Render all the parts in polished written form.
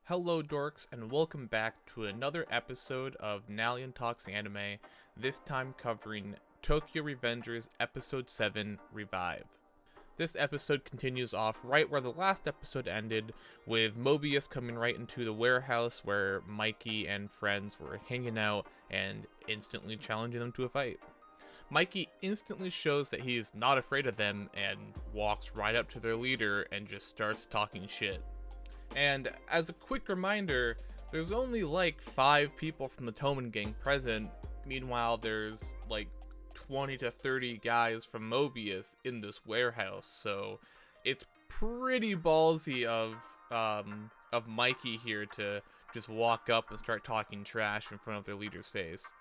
Hello Dorks, and welcome back to another episode of Nalian Talks Anime, this time covering Tokyorevengers Episode 7, Revive. This episode continues off right where the last episode ended, with Mobius coming right into the warehouse where Mikey and friends were hanging out and instantly challenging them to a fight. Mikey instantly shows that he is not afraid of them and walks right up to their leader and just starts talking shit. And as a quick reminder, there's only like 5 people from the Toman gang present. Meanwhile, there's like 20 to 30 guys from Mobius in this warehouse. So it's pretty ballsy of Mikey here to just walk up and start talking trash in front of their leader's face.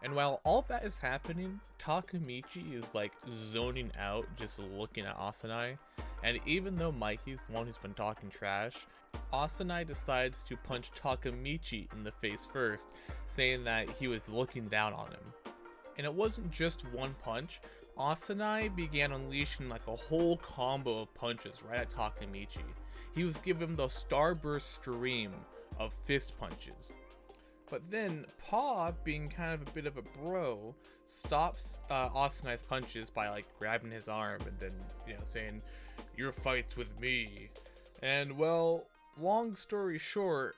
And while all that is happening, Takemichi is like zoning out, just looking at Asanai. And even though Mikey's the one who's been talking trash, Asanai decides to punch Takemichi in the face first, saying that he was looking down on him. And it wasn't just one punch. Asanai began unleashing like a whole combo of punches right at Takemichi. He was giving him the starburst stream of fist punches. But then, Pa, being kind of a bit of a bro, stops Asanai's punches by like grabbing his arm and then, saying, "Your fight's with me." And well, long story short,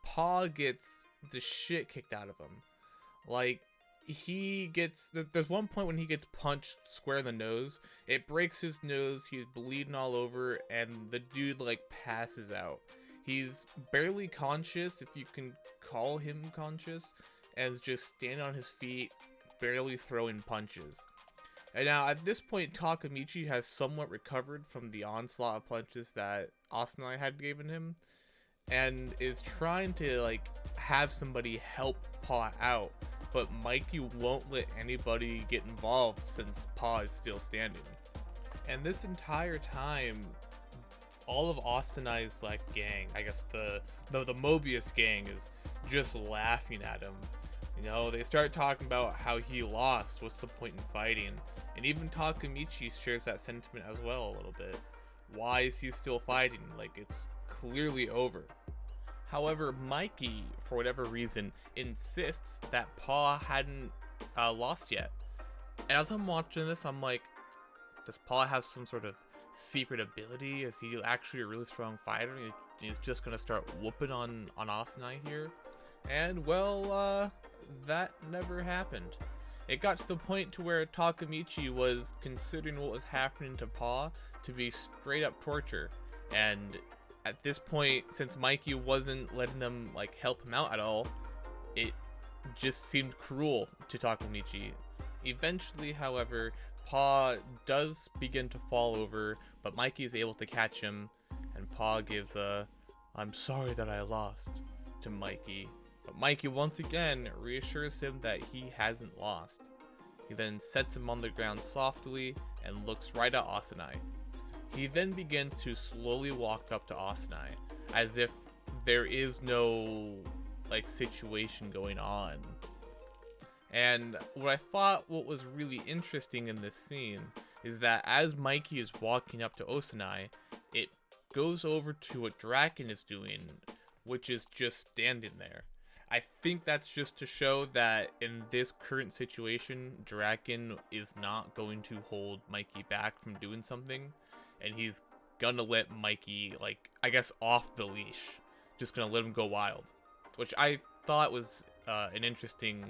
Pa gets the shit kicked out of him. Like, there's one point when he gets punched square in the nose, it breaks his nose, he's bleeding all over, and the dude like passes out. He's barely conscious, if you can call him conscious, as just standing on his feet, barely throwing punches. And now, at this point, Takemichi has somewhat recovered from the onslaught of punches that Asanai had given him, and is trying to, like, have somebody help Pa out, but Mikey won't let anybody get involved since Pa is still standing. And this entire time, all of Asanai's like gang, I guess the Mobius gang, is just laughing at him. They start talking about how he lost, what's the point in fighting? And even Takemichi shares that sentiment as well a little bit. Why is he still fighting? Like, it's clearly over. However, Mikey, for whatever reason, insists that Pa hadn't lost yet. And as I'm watching this, I'm like, does Pa have some sort of secret ability? Is he actually a really strong fighter? He's just gonna start whooping on Asanai here? And well, that never happened. It got to the point to where Takemichi was considering what was happening to Pa to be straight up torture. And at this point, since Mikey wasn't letting them like help him out at all, it just seemed cruel to Takemichi. Eventually, however, Pa does begin to fall over, but Mikey is able to catch him, and Pa gives a "I'm sorry that I lost" to Mikey. But Mikey once again reassures him that he hasn't lost. He then sets him on the ground softly and looks right at Asanai. He then begins to slowly walk up to Asanai, as if there is no like situation going on. And what was really interesting in this scene is that as Mikey is walking up to Asanai, it goes over to what Draken is doing, which is just standing there. I think that's just to show that in this current situation, Draken is not going to hold Mikey back from doing something, and he's gonna let Mikey, like, I guess, off the leash. Just gonna let him go wild. Which I thought was an interesting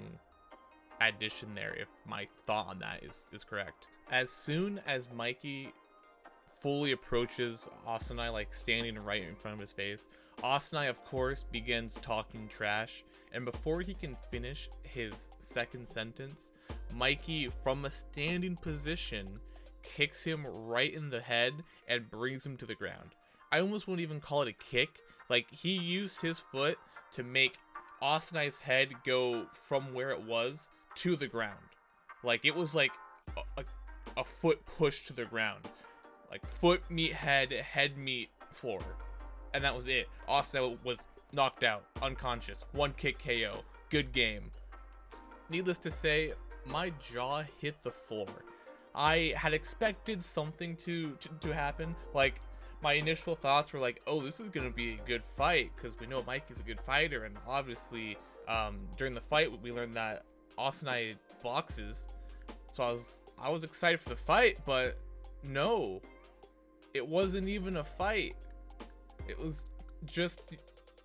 addition there, if my thought on that is correct. As soon as Mikey fully approaches Asanai, like standing right in front of his face, Asanai of course begins talking trash, and before he can finish his second sentence, Mikey, from a standing position, kicks him right in the head and brings him to the ground. I almost wouldn't even call it a kick. Like, he used his foot to make Asanai's head go from where it was to the ground. Like, it was like a foot push to the ground. Like, foot meet head, head meet floor. And that was it. Asanai was knocked out, unconscious, 1 kick KO. Good game. Needless to say, my jaw hit the floor. I had expected something to happen. Like, my initial thoughts were like, oh, this is gonna be a good fight, because we know Mikey's a good fighter, and obviously during the fight we learned that Asanai boxes, so I was excited for the fight. But no, it wasn't even a fight. It was just,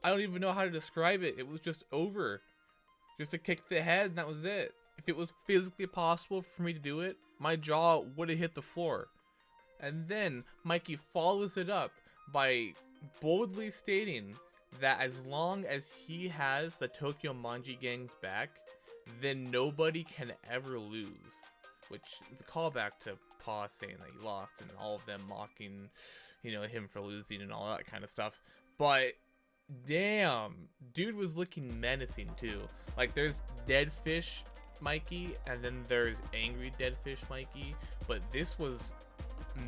I don't even know how to describe it. It was just over. Just a kick to the head, and that was it. If it was physically possible for me to do it, my jaw would have hit the floor. And then Mikey follows it up by boldly stating that as long as he has the Tokyo Manji gang's back, then nobody can ever lose. Which is a callback to Pa saying that he lost, and all of them mocking, him for losing and all that kind of stuff. But damn, dude was looking menacing too. Like, there's dead fish Mikey, and then there's angry dead fish Mikey, but this was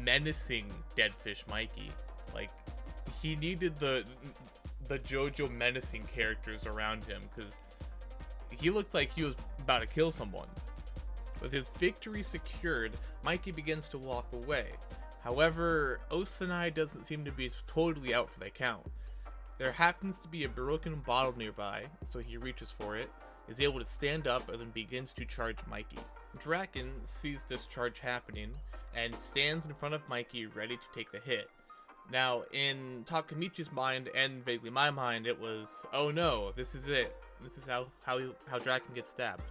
menacing dead fish Mikey. Like, he needed the JoJo menacing characters around him, because he looked like he was about to kill someone. With his victory secured, Mikey begins to walk away. However, Osanai doesn't seem to be totally out for the count. There happens to be a broken bottle nearby, so he reaches for it, is able to stand up, and then begins to charge Mikey. Draken sees this charge happening and stands in front of Mikey ready to take the hit. Now, in Takamichi's mind and vaguely my mind, it was, oh no, this is it. This is how Draken gets stabbed.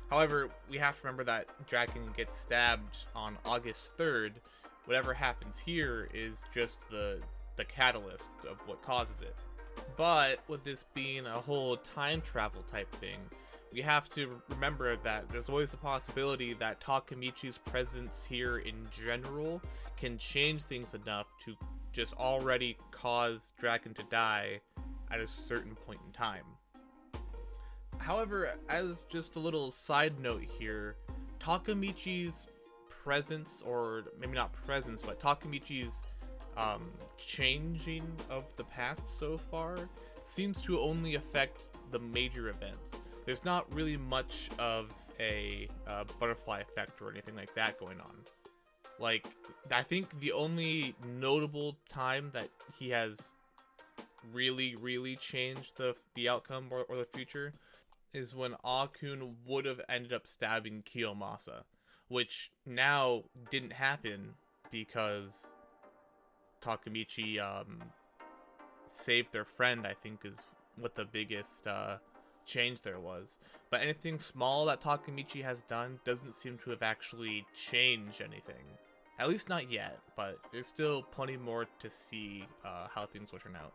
However, we have to remember that Draken gets stabbed on August 3rd. Whatever happens here is just the catalyst of what causes it. But with this being a whole time travel type thing, we have to remember that there's always the possibility that Takamichi's presence here in general can change things enough to just already cause Draken to die at a certain point in time. However, as just a little side note here, Takamichi's presence, or maybe not presence, but Takamichi's changing of the past so far seems to only affect the major events. There's not really much of a butterfly effect or anything like that going on. Like, I think the only notable time that he has really changed the outcome or the future is when Akun would have ended up stabbing Kiyomasa, which now didn't happen because Takamichi saved their friend, I think, is what the biggest change there was. But anything small that Takamichi has done doesn't seem to have actually changed anything. At least not yet, but there's still plenty more to see how things will turn out.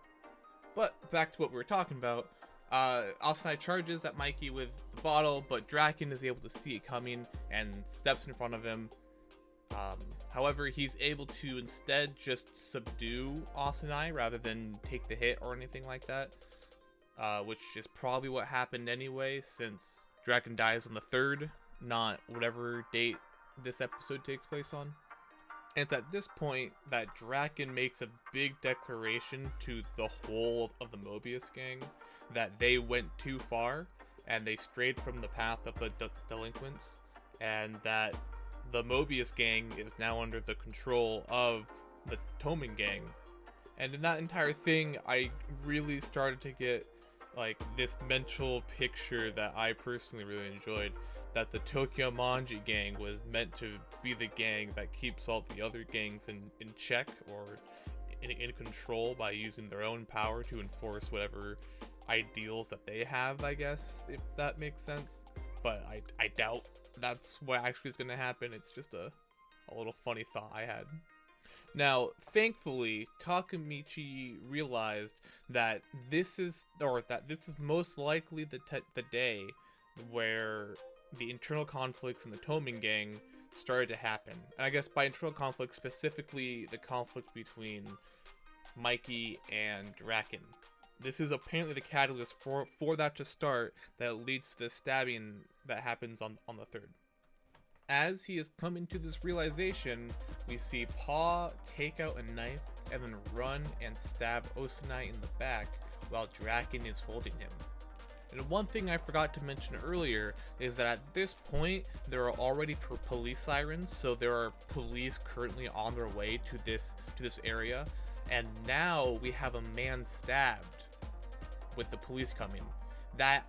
But back to what we were talking about, Asanai charges at Mikey with the bottle, but Draken is able to see it coming and steps in front of him. However, he's able to instead just subdue Asanai rather than take the hit or anything like that, which is probably what happened anyway, since Draken dies on the 3rd, not whatever date this episode takes place on. And it's at this point that Draken makes a big declaration to the whole of the Mobius gang that they went too far and they strayed from the path of the delinquents, and that the Mobius gang is now under the control of the Tomen gang. And in that entire thing, I really started to get like this mental picture that I personally really enjoyed, that the Tokyo Manji gang was meant to be the gang that keeps all the other gangs in check or in control by using their own power to enforce whatever ideals that they have, I guess, if that makes sense. But I doubt that's what actually is going to happen. It's just a little funny thought I had. Now, thankfully, Takamichi realized that this is most likely the day where the internal conflicts in the Tomen gang started to happen. And I guess by internal conflict, specifically the conflict between Mikey and Draken. This is apparently the catalyst for that to start that leads to the stabbing that happens on the 3rd. As he is coming to this realization, we see Pa take out a knife and then run and stab Osanai in the back while Draken is holding him. And one thing I forgot to mention earlier is that at this point, there are already police sirens, so there are police currently on their way to this area. And now we have a man stabbed with the police coming. That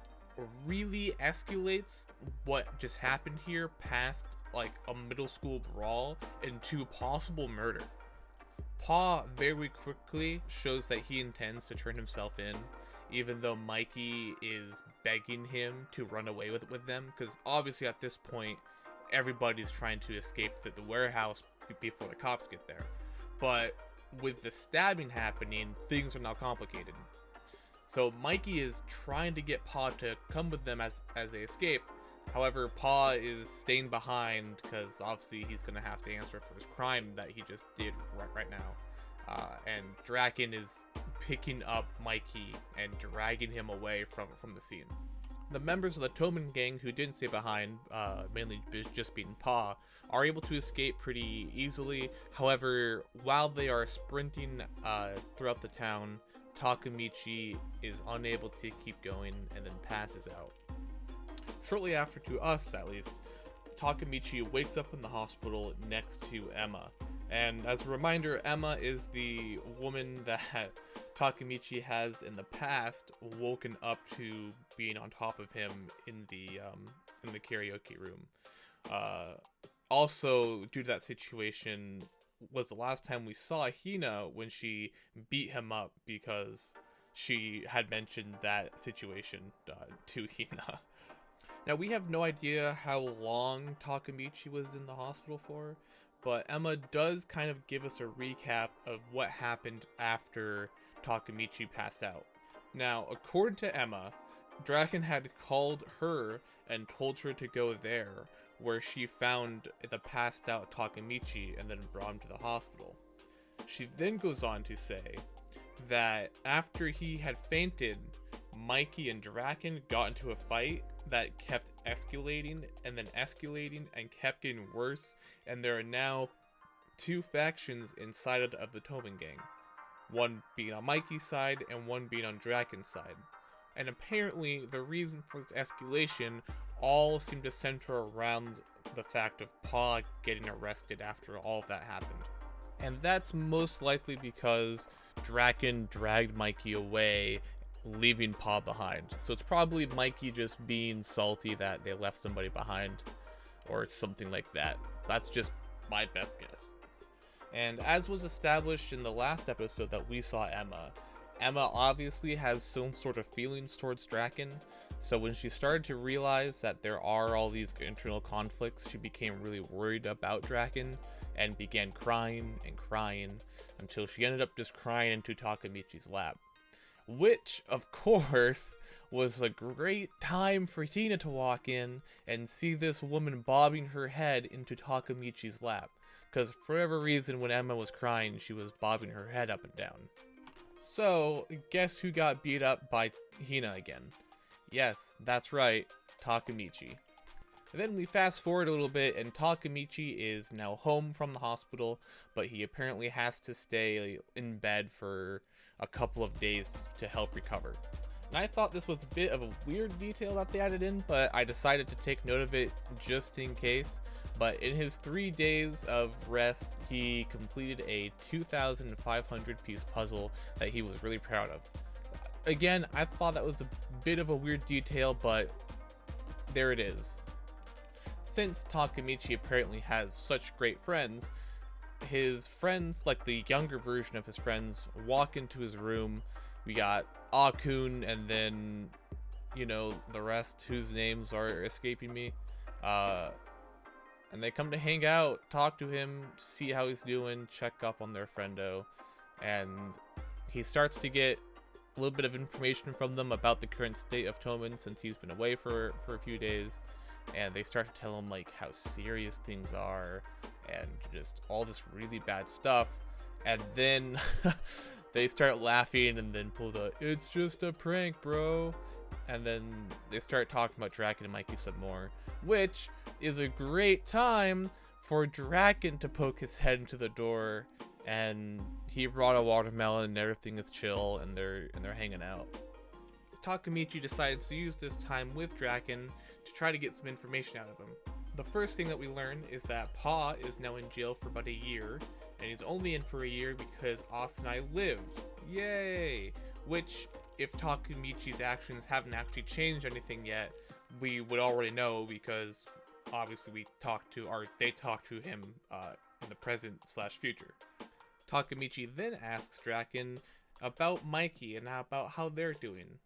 really escalates what just happened here past like a middle school brawl into possible murder. Pa very quickly shows that he intends to turn himself in, even though Mikey is begging him to run away with them, because obviously at this point everybody's trying to escape the warehouse before the cops get there. But with the stabbing happening, things are now complicated. So Mikey is trying to get Pa to come with them as they escape. However, Pa is staying behind because obviously he's going to have to answer for his crime that he just did right now. And Draken is picking up Mikey and dragging him away from the scene. The members of the Toman gang who didn't stay behind, mainly just being Pa, are able to escape pretty easily. However, while they are sprinting throughout the town, Takemichi is unable to keep going and then passes out. Shortly after, to us at least, Takemichi wakes up in the hospital next to Emma. And as a reminder, Emma is the woman that Takemichi has in the past woken up to being on top of him in the karaoke room. Also, due to that situation, was the last time we saw Hina when she beat him up because she had mentioned that situation to Hina. Now, we have no idea how long Takemichi was in the hospital for, but Emma does kind of give us a recap of what happened after Takemichi passed out. Now, according to Emma, Draken had called her and told her to go there, where she found the passed out Takemichi and then brought him to the hospital. She then goes on to say that after he had fainted, Mikey and Draken got into a fight that kept escalating and then escalating and kept getting worse, and there are now two factions inside of the Toman gang. One being on Mikey's side and one being on Draken's side. And apparently the reason for this escalation all seem to center around the fact of Pa getting arrested after all of that happened. And that's most likely because Draken dragged Mikey away, leaving Pa behind. So it's probably Mikey just being salty that they left somebody behind or something like that. That's just my best guess. And as was established in the last episode that we saw Emma obviously has some sort of feelings towards Draken. So when she started to realize that there are all these internal conflicts, she became really worried about Draken and began crying and crying until she ended up just crying into Takemichi's lap. Which, of course, was a great time for Tina to walk in and see this woman bobbing her head into Takemichi's lap. Because for whatever reason, when Emma was crying, she was bobbing her head up and down. So, guess who got beat up by Hina again? Yes, that's right, Takemichi. And then we fast forward a little bit, and Takemichi is now home from the hospital, but he apparently has to stay in bed for a couple of days to help recover. And I thought this was a bit of a weird detail that they added in, but I decided to take note of it just in case. But in his 3 days of rest, he completed a 2,500 piece puzzle that he was really proud of. Again, I thought that was a bit of a weird detail, but there it is. Since Takemichi apparently has such great friends, his friends, like the younger version of his friends, walk into his room. We got Akun and then, the rest whose names are escaping me. And they come to hang out, talk to him, see how he's doing, check up on their friendo. And he starts to get a little bit of information from them about the current state of Toman since he's been away for a few days. And they start to tell him how serious things are and just all this really bad stuff. And then they start laughing and then pull the "it's just a prank, bro." And then they start talking about Draken and Mikey some more, which is a great time for Draken to poke his head into the door, and he brought a watermelon and everything is chill and they're hanging out. Takemichi decides to use this time with Draken to try to get some information out of him. The first thing that we learn is that Pa is now in jail for about a year, and he's only in for a year because Asanai lived. Yay! Which, if Takemichi's actions haven't actually changed anything yet, we would already know, because obviously they talked to him in the present/future. Takemichi then asks Draken about Mikey and about how they're doing.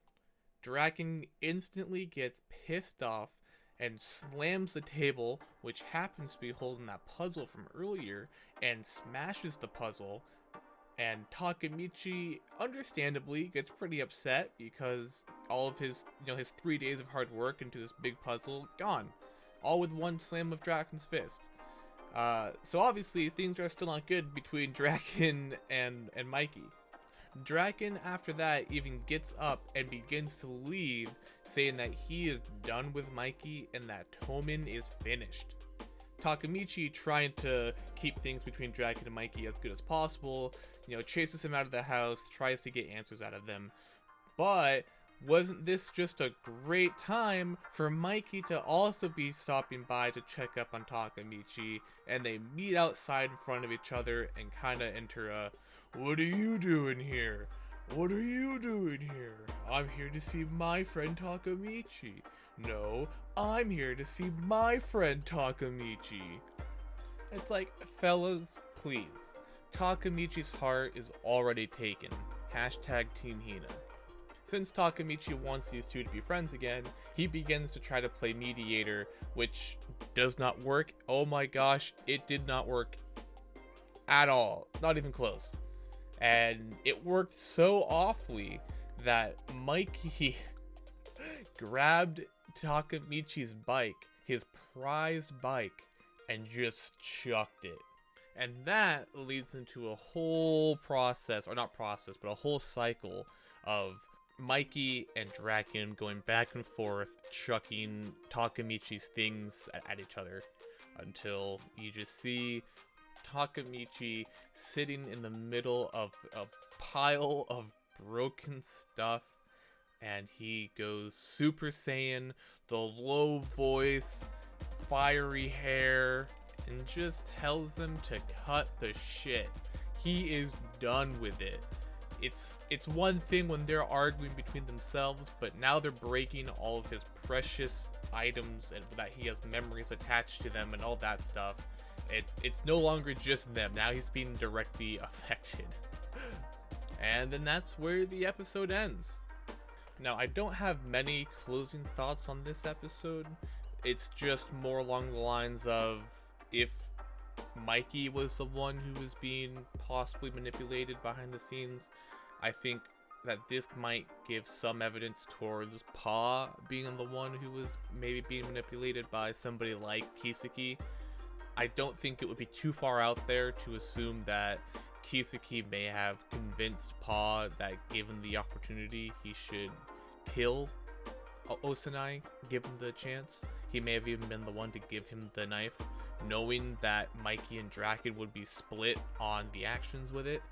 Draken instantly gets pissed off and slams the table, which happens to be holding that puzzle from earlier, and smashes the puzzle. And Takemichi, understandably, gets pretty upset because all of his 3 days of hard work into this big puzzle gone, all with one slam of Draken's fist. So obviously things are still not good between Draken and Mikey. Draken, after that, even gets up and begins to leave, saying that he is done with Mikey and that Tomen is finished. Takemichi, trying to keep things between Draken and Mikey as good as possible, chases him out of the house, tries to get answers out of them. But wasn't this just a great time for Mikey to also be stopping by to check up on Takemichi, and they meet outside in front of each other and kind of enter a, "What are you doing here? What are you doing here? I'm here to see my friend Takemichi. No, I'm here to see my friend Takemichi." It's like, fellas, please. Takemichi's heart is already taken. Hashtag Team Hina. Since Takemichi wants these two to be friends again, he begins to try to play mediator, which does not work. Oh my gosh, it did not work at all. Not even close. And it worked so awfully that Mikey grabbed Takemichi's bike, his prized bike, and just chucked it. And that leads into a whole process, or not process, but a whole cycle of Mikey and Draken going back and forth, chucking Takemichi's things at each other, until you just see Takemichi sitting in the middle of a pile of broken stuff, and he goes Super Saiyan, the low voice, fiery hair, and just tells them to cut the shit. He is done with it. It's one thing when they're arguing between themselves, but now they're breaking all of his precious items and that he has memories attached to them and all that stuff. It's no longer just them. Now he's being directly affected. And then that's where the episode ends. Now, I don't have many closing thoughts on this episode. It's just more along the lines of, if Mikey was the one who was being possibly manipulated behind the scenes, I think that this might give some evidence towards Pa being the one who was maybe being manipulated by somebody like Kiseki. I don't think it would be too far out there to assume that Kiseki may have convinced Pa that given the opportunity he should kill Osanai, given the chance. He may have even been the one to give him the knife, knowing that Mikey and Draken would be split on the actions with it.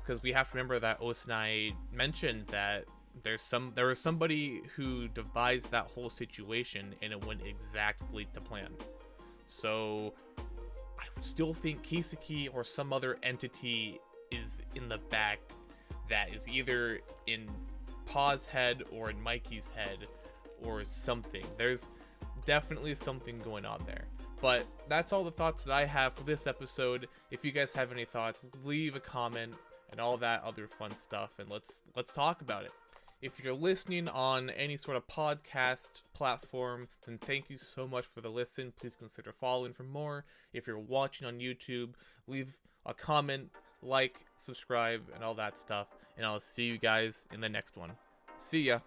Because we have to remember that Osanai mentioned that there was somebody who devised that whole situation and it went exactly to plan. So I still think Kiseki or some other entity is in the back that is either in Pa's head or in Mikey's head or something. There's definitely something going on there. But that's all the thoughts that I have for this episode. If you guys have any thoughts, leave a comment and all that other fun stuff, and let's talk about it. If you're listening on any sort of podcast platform, then thank you so much for the listen. Please consider following for more. If you're watching on YouTube, leave a comment, like, subscribe, and all that stuff. And I'll see you guys in the next one. See ya.